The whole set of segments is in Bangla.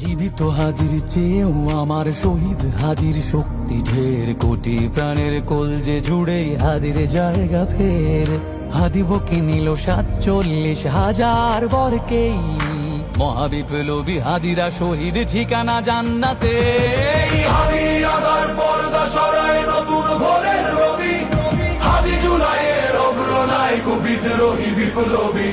জীবিত হাদির চেয়েও আমার শহীদ হাদির শক্তি ঢের, কোটি প্রাণের কলজে জুড়ে হাদির জায়গা ফের। হাদি বকে নিল 47,000 বরকেই, মহাবিপ্লবী হাদিরা শহীদ ঠিকানা জান্নাতে। হাদি আদার পর্দা সরায় নতুন ভোরের রবি, হাদি জুলাইয়ের অগ্রনায়ক বিদ্রোহী বিপ্লবী।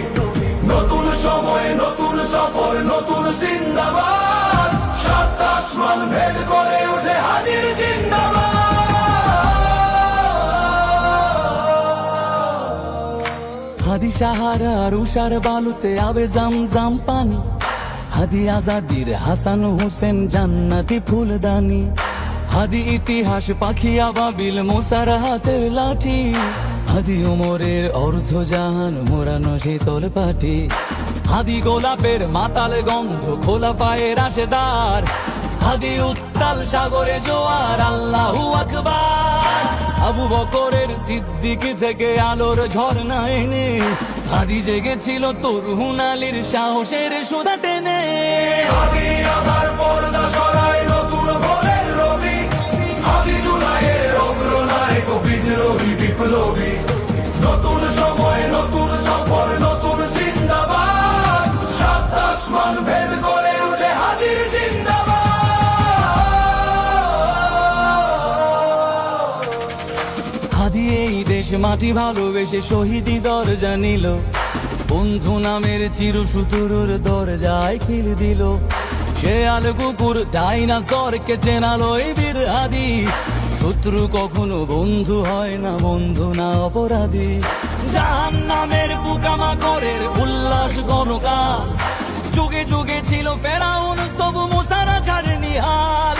নতুন সময় নতুন সফর নতুন জিন্দাবাদ, সাত আসমান ভেদ করে ওঠে হাদির জিন্দাবাদ। হাদি সাহারার উষার বালুতে আবে জামজাম পানি, হাদি আজাদির হাসান হোসেন জান্নাতি ফুলদানি। হাদি ইতিহাস পাখি আবাবিল মোসার হাতের লাঠি, হাদি ওমরের অর্ধজাহান মোরানো শীতল পাটি। হাদি গোলাপের মাতাল গন্ধ খোলা পায়ের আশেদার, হাদি উত্তাল সাগরে জোয়ার আল্লাহু আকবার। আবু বকরের সিদ্দিক থেকে আলোর ঝর্ণা এনে, হাদি জেগেছিল তরুণ আলীর সাহসের সুধা টেনে। হাদি আদার পর্দা সরায় নতুন ভোরের রবি, হাদি জুলাইয়ের অগ্রনায়ক বিদ্রোহী বিপ্লবী। নতুন সময় নতুন সফর নতুন জিন্দাবাদ, সাত আসমান ভেদ করে ওঠে হাদির জিন্দাবাদ। হাদি এই দেশ মাটি ভালোবেসে শহীদি দরজা নিল, বন্ধু নামের চিরসুতুরুর দরজায় খিল দিল। সে আল কুকুর ডাইনাসরকে চেনালো এই বীর হাদি, শত্রু কখনো বন্ধু হয় না, বন্ধু না অপরাধী। জাহান্নামের পোকামাকড়ের উল্লাস গণকাল, যুগে যুগে ছিল ফেরাউন তবু মুসারা ছাড়েনি হাল।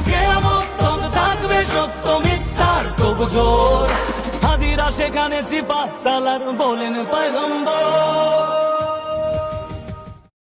কিয়ামত তক থাকবে সত্য মিথ্যার তব জোর, হাদিরা সেখানে সিপাহ সালার বলেন পয়গম্বর।